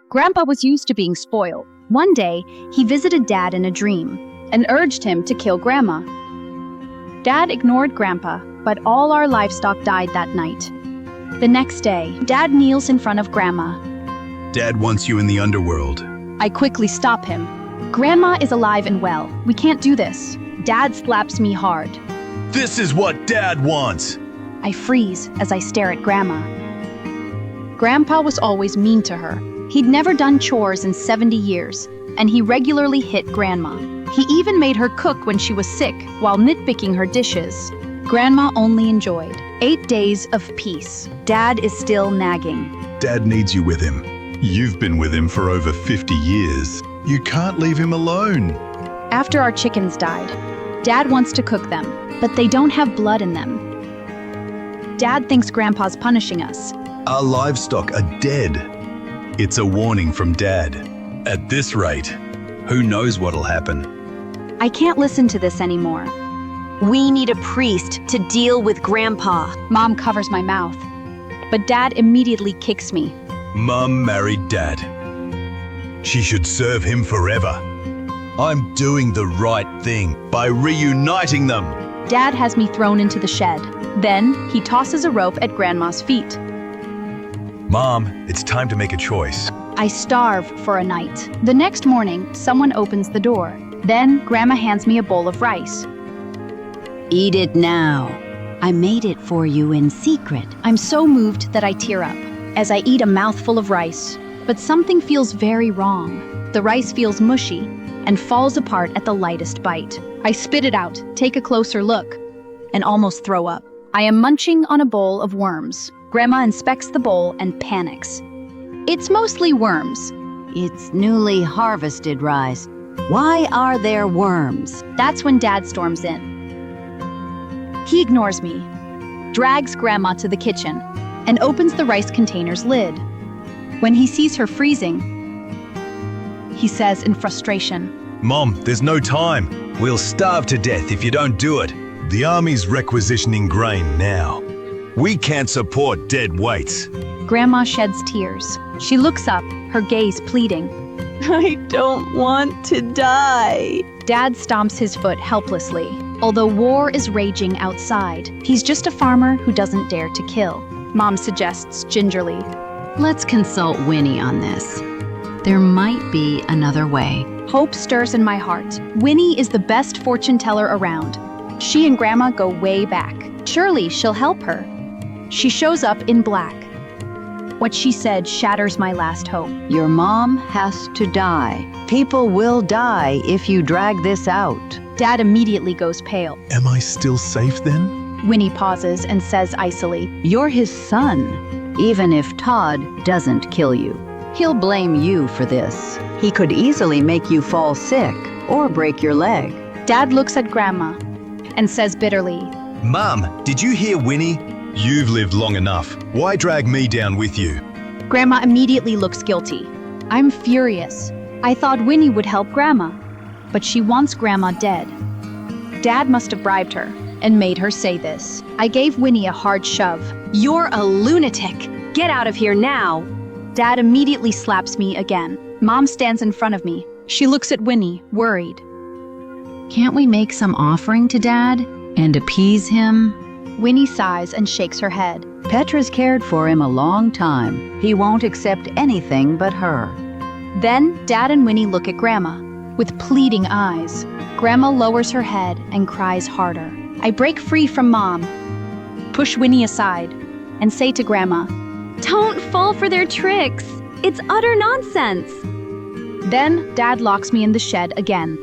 Grandpa was used to being spoiled. One day, he visited Dad in a dream and urged him to kill Grandma. Dad ignored Grandpa, but all our livestock died that night. The next day, Dad kneels in front of Grandma. Dad wants you in the underworld. I quickly stop him. Grandma is alive and well. We can't do this. Dad slaps me hard. This is what Dad wants. I freeze as I stare at Grandma. Grandpa was always mean to her. He'd never done chores in 70 years, and he regularly hit Grandma. He even made her cook when she was sick while nitpicking her dishes. Grandma only enjoyed 8 days of peace. Dad is still nagging. Dad needs you with him. You've been with him for over 50 years. You can't leave him alone. After our chickens died, Dad wants to cook them, but they don't have blood in them. Dad thinks Grandpa's punishing us. Our livestock are dead. It's a warning from Dad. At this rate, who knows what'll happen? I can't listen to this anymore. We need a priest to deal with Grandpa. Mom covers my mouth, but Dad immediately kicks me. Mum married Dad. She should serve him forever. I'm doing the right thing by reuniting them. Dad has me thrown into the shed. Then he tosses a rope at Grandma's feet. Mom, it's time to make a choice. I starve for a night. The next morning, someone opens the door. Then Grandma hands me a bowl of rice. Eat it now. I made it for you in secret. I'm so moved that I tear up as I eat a mouthful of rice. But something feels very wrong. The rice feels mushy and falls apart at the lightest bite. I spit it out, take a closer look, and almost throw up. I am munching on a bowl of worms. Grandma inspects the bowl and panics. It's mostly worms. It's newly harvested rice. Why are there worms? That's when Dad storms in. He ignores me, drags Grandma to the kitchen, and opens the rice container's lid. When he sees her freezing, he says in frustration, Mom, there's no time. We'll starve to death if you don't do it. The army's requisitioning grain now. We can't support dead weights. Grandma sheds tears. She looks up, her gaze pleading. I don't want to die. Dad stomps his foot helplessly. Although war is raging outside, he's just a farmer who doesn't dare to kill. Mom suggests gingerly. Let's consult Winnie on this. There might be another way. Hope stirs in my heart. Winnie is the best fortune teller around. She and Grandma go way back. Surely she'll help her. She shows up in black. What she said shatters my last hope. Your mom has to die. People will die if you drag this out. Dad immediately goes pale. Am I still safe then? Winnie pauses and says icily, You're his son. Even if Todd doesn't kill you, he'll blame you for this. He could easily make you fall sick or break your leg. Dad looks at Grandma and says bitterly, Mom, did you hear Winnie? You've lived long enough. Why drag me down with you? Grandma immediately looks guilty. I'm furious. I thought Winnie would help Grandma, but she wants Grandma dead. Dad must have bribed her and made her say this. I gave Winnie a hard shove. You're a lunatic. Get out of here now. Dad immediately slaps me again. Mom stands in front of me. She looks at Winnie, worried. Can't we make some offering to Dad and appease him? Winnie sighs and shakes her head. Petra's cared for him a long time. He won't accept anything but her. Then Dad and Winnie look at Grandma with pleading eyes. Grandma lowers her head and cries harder. I break free from Mom, push Winnie aside, and say to Grandma, Don't fall for their tricks. It's utter nonsense. Then Dad locks me in the shed again.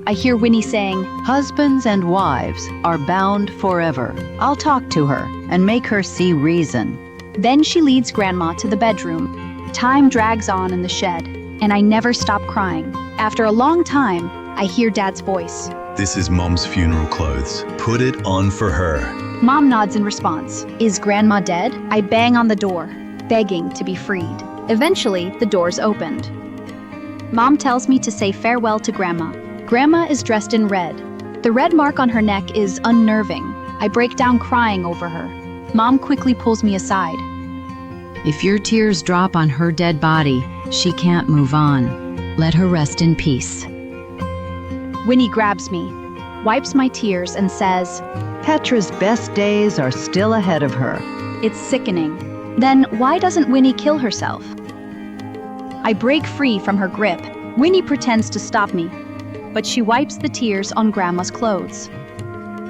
I hear Winnie saying, Husbands and wives are bound forever. I'll talk to her and make her see reason. Then she leads Grandma to the bedroom. Time drags on in the shed, and I never stop crying. After a long time, I hear Dad's voice. This is Mom's funeral clothes. Put it on for her. Mom nods in response. Is Grandma dead? I bang on the door, begging to be freed. Eventually, the door's opened. Mom tells me to say farewell to Grandma. Grandma is dressed in red. The red mark on her neck is unnerving. I break down crying over her. Mom quickly pulls me aside. If your tears drop on her dead body, she can't move on. Let her rest in peace. Winnie grabs me, wipes my tears, and says, Petra's best days are still ahead of her. "It's sickening. Then why doesn't Winnie kill herself?" I break free from her grip. Winnie pretends to stop me, but she wipes the tears on Grandma's clothes.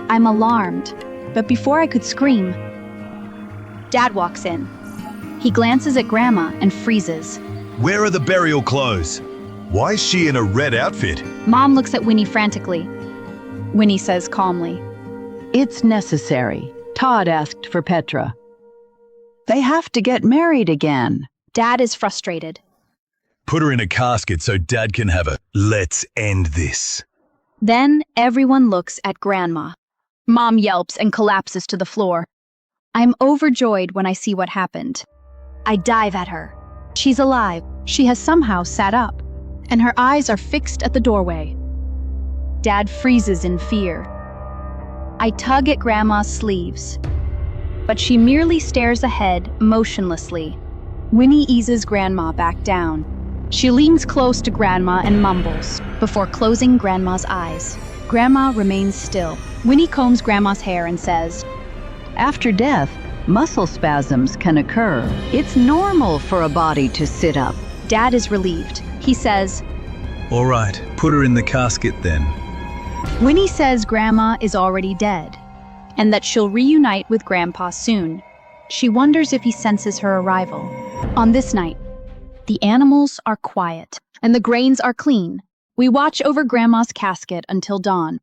I'm alarmed, but before I could scream, Dad walks in. He glances at Grandma and freezes. Where are the burial clothes? Why is she in a red outfit? Mom looks at Winnie frantically. Winnie says calmly, It's necessary. Todd asked for Petra. They have to get married again. Dad is frustrated. Put her in a casket so Dad can have her. Let's end this. Then everyone looks at Grandma. Mom yelps and collapses to the floor. I'm overjoyed when I see what happened. I dive at her. She's alive. She has somehow sat up, and her eyes are fixed at the doorway. Dad freezes in fear. I tug at Grandma's sleeves, but she merely stares ahead motionlessly. Winnie eases Grandma back down. She leans close to Grandma and mumbles before closing Grandma's eyes. Grandma remains still. Winnie combs Grandma's hair and says, After death, muscle spasms can occur. It's normal for a body to sit up. Dad is relieved. He says, All right, put her in the casket then. Winnie says Grandma is already dead, and that she'll reunite with Grandpa soon. She wonders if he senses her arrival. On this night, the animals are quiet, and the grains are clean. We watch over Grandma's casket until dawn.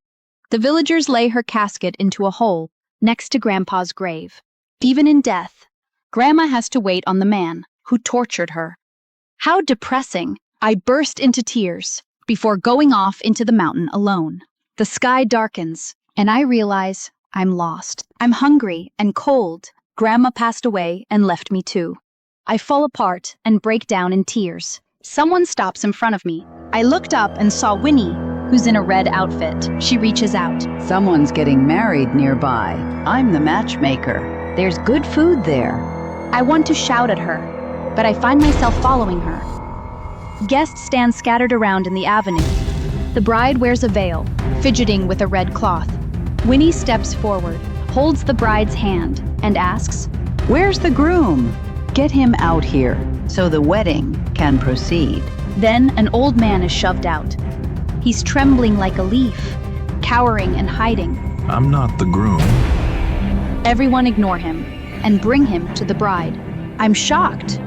The villagers lay her casket into a hole next to Grandpa's grave. Even in death, Grandma has to wait on the man who tortured her. How depressing! I burst into tears before going off into the mountain alone. The sky darkens, and I realize I'm lost. I'm hungry and cold. Grandma passed away and left me too. I fall apart and break down in tears. Someone stops in front of me. I looked up and saw Winnie, who's in a red outfit. She reaches out. Someone's getting married nearby. I'm the matchmaker. There's good food there. I want to shout at her, but I find myself following her. Guests stand scattered around in the avenue. The bride wears a veil, fidgeting with a red cloth. Winnie steps forward, holds the bride's hand, and asks, Where's the groom? Get him out here so the wedding can proceed. Then an old man is shoved out. He's trembling like a leaf, cowering and hiding. I'm not the groom. Everyone ignore him and bring him to the bride. I'm shocked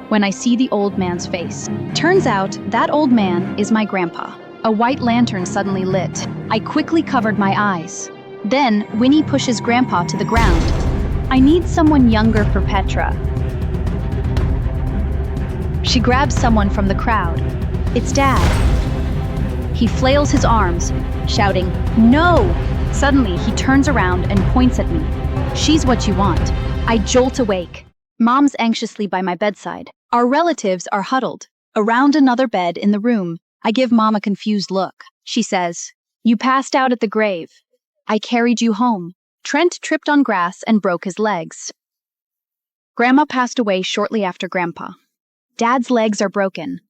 when I see the old man's face. Turns out that old man is my grandpa. A white lantern suddenly lit. I quickly covered my eyes. Then Winnie pushes Grandpa to the ground. I need someone younger for Petra. She grabs someone from the crowd. It's Dad. He flails his arms, shouting, "No!" Suddenly, he turns around and points at me. She's what you want. I jolt awake. Mom's anxiously by my bedside. Our relatives are huddled around another bed in the room. I give Mom a confused look. She says, "You passed out at the grave. I carried you home." Trent tripped on grass and broke his legs. Grandma passed away shortly after Grandpa. Dad's legs are broken.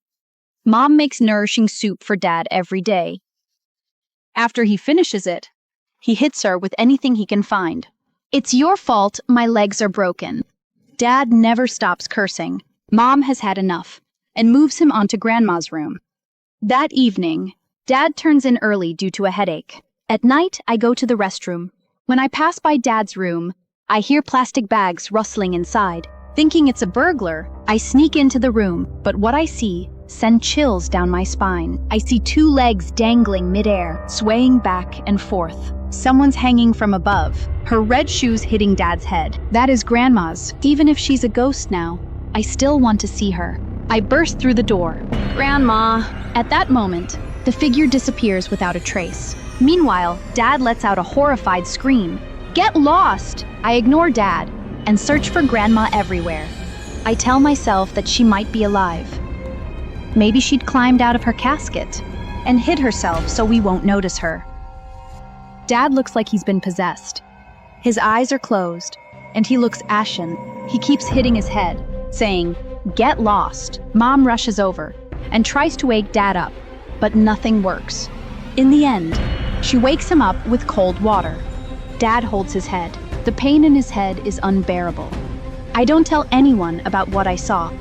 Mom makes nourishing soup for Dad every day. After he finishes it, he hits her with anything he can find. "It's your fault my legs are broken." Dad never stops cursing. Mom has had enough and moves him onto Grandma's room. That evening, Dad turns in early due to a headache. At night, I go to the restroom. When I pass by Dad's room, I hear plastic bags rustling inside. Thinking it's a burglar, I sneak into the room, but what I see send chills down my spine. I see two legs dangling midair, swaying back and forth. Someone's hanging from above, her red shoes hitting Dad's head. That is Grandma's. Even if she's a ghost now, I still want to see her. I burst through the door. "Grandma!" At that moment, the figure disappears without a trace. Meanwhile, Dad lets out a horrified scream. "Get lost!" I ignore Dad and search for Grandma everywhere. I tell myself that she might be alive. Maybe she'd climbed out of her casket and hid herself so we won't notice her. Dad looks like he's been possessed. His eyes are closed, and he looks ashen. He keeps hitting his head. saying, "Get lost." Mom rushes over and tries to wake Dad up, but nothing works. In the end, she wakes him up with cold water. Dad holds his head. The pain in his head is unbearable. I don't tell anyone about what I saw.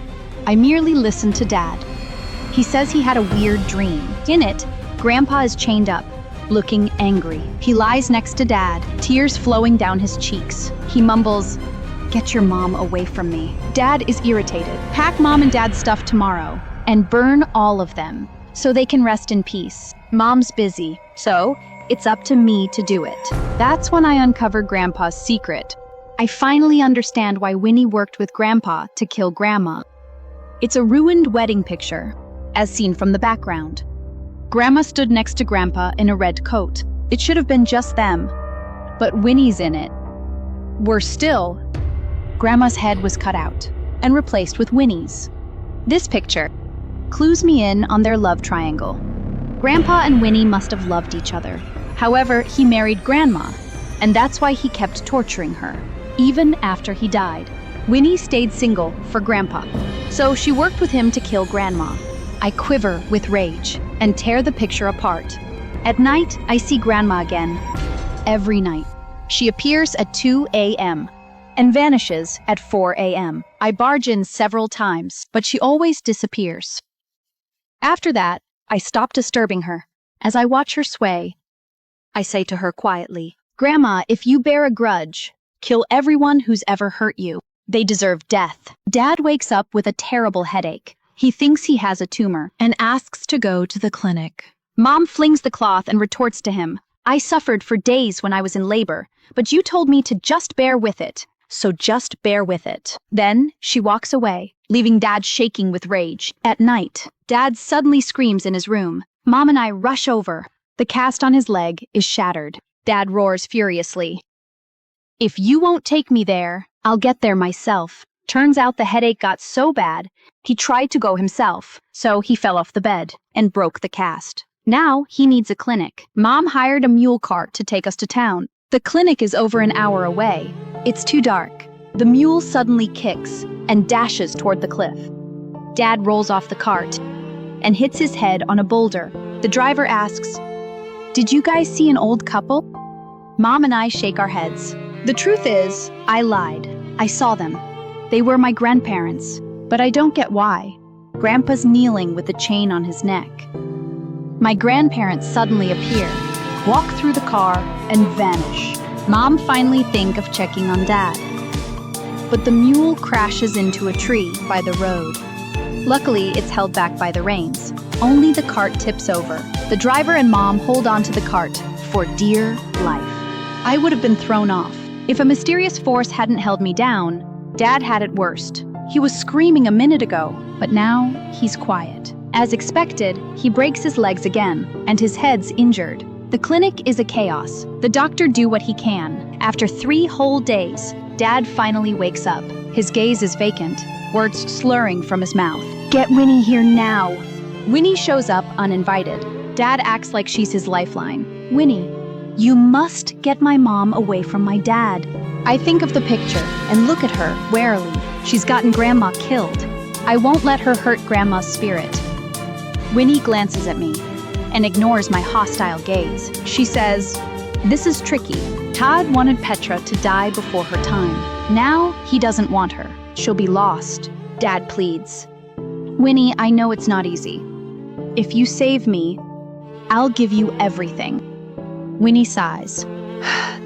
I merely listen to Dad. He says he had a weird dream. In it, Grandpa is chained up, looking angry. He lies next to Dad, tears flowing down his cheeks. He mumbles, "Get your mom away from me." Dad is irritated. Pack Mom and Dad's stuff tomorrow and burn all of them so they can rest in peace. Mom's busy, so it's up to me to do it. That's when I uncover Grandpa's secret. I finally understand why Winnie worked with Grandpa to kill Grandma. It's a ruined wedding picture, as seen from the background. Grandma stood next to Grandpa in a red coat. It should have been just them, but Winnie's in it. Worse still, Grandma's head was cut out and replaced with Winnie's. This picture clues me in on their love triangle. Grandpa and Winnie must have loved each other. However, he married Grandma, and that's why he kept torturing her, even after he died. Winnie stayed single for Grandpa, so she worked with him to kill Grandma. I quiver with rage and tear the picture apart. At night, I see Grandma again. Every night. She appears at 2 a.m. and vanishes at 4 a.m. I barge in several times, but she always disappears. After that, I stop disturbing her. As I watch her sway, I say to her quietly, "Grandma, if you bear a grudge, kill everyone who's ever hurt you. They deserve death." Dad wakes up with a terrible headache. He thinks he has a tumor and asks to go to the clinic. Mom flings the cloth and retorts to him, "I suffered for days when I was in labor, but you told me to just bear with it, so just bear with it." Then she walks away, leaving Dad shaking with rage. At night, Dad suddenly screams in his room. Mom and I rush over. The cast on his leg is shattered. Dad roars furiously, "If you won't take me there, I'll get there myself." Turns out the headache got so bad, he tried to go himself, so he fell off the bed and broke the cast. Now he needs a clinic. Mom hired a mule cart to take us to town. The clinic is over an hour away. It's too dark. The mule suddenly kicks and dashes toward the cliff. Dad rolls off the cart and hits his head on a boulder. The driver asks, "Did you guys see an old couple?" Mom and I shake our heads. The truth is, I lied. I saw them. They were my grandparents, but I don't get why. Grandpa's kneeling with a chain on his neck. My grandparents suddenly appear, walk through the car, and vanish. Mom finally thinks of checking on Dad. But the mule crashes into a tree by the road. Luckily, it's held back by the reins. Only the cart tips over. The driver and Mom hold on to the cart for dear life. I would have been thrown off. If a mysterious force hadn't held me down, Dad had it worst. He was screaming a minute ago, but now he's quiet. As expected, he breaks his legs again, and his head's injured. The clinic is a chaos. The doctor do what he can. After 3 whole days, Dad finally wakes up. His gaze is vacant, words slurring from his mouth. "Get Winnie here now." Winnie shows up uninvited. Dad acts like she's his lifeline. "Winnie, you must get my mom away from my dad." I think of the picture and look at her warily. She's gotten Grandma killed. I won't let her hurt Grandma's spirit. Winnie glances at me and ignores my hostile gaze. She says, "This is tricky. Todd wanted Petra to die before her time. Now he doesn't want her. She'll be lost." Dad pleads, "Winnie, I know it's not easy. If you save me, I'll give you everything." Winnie sighs.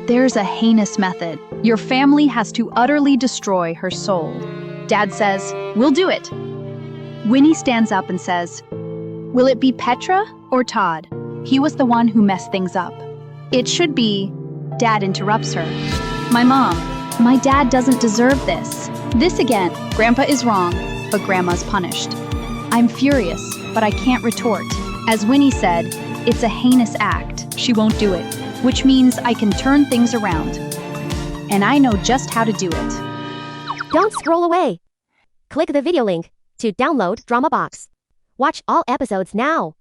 "There's a heinous method. Your family has to utterly destroy her soul." Dad says, "We'll do it." Winnie stands up and says, "Will it be Petra or Todd? He was the one who messed things up." "It should be." Dad interrupts her. "My mom. My dad doesn't deserve this." This again. Grandpa is wrong, but Grandma's punished. I'm furious, but I can't retort. As Winnie said, it's a heinous act. She won't do it, which means I can turn things around. And I know just how to do it. Don't scroll away. Click the video link to download DramaBox. Watch all episodes now.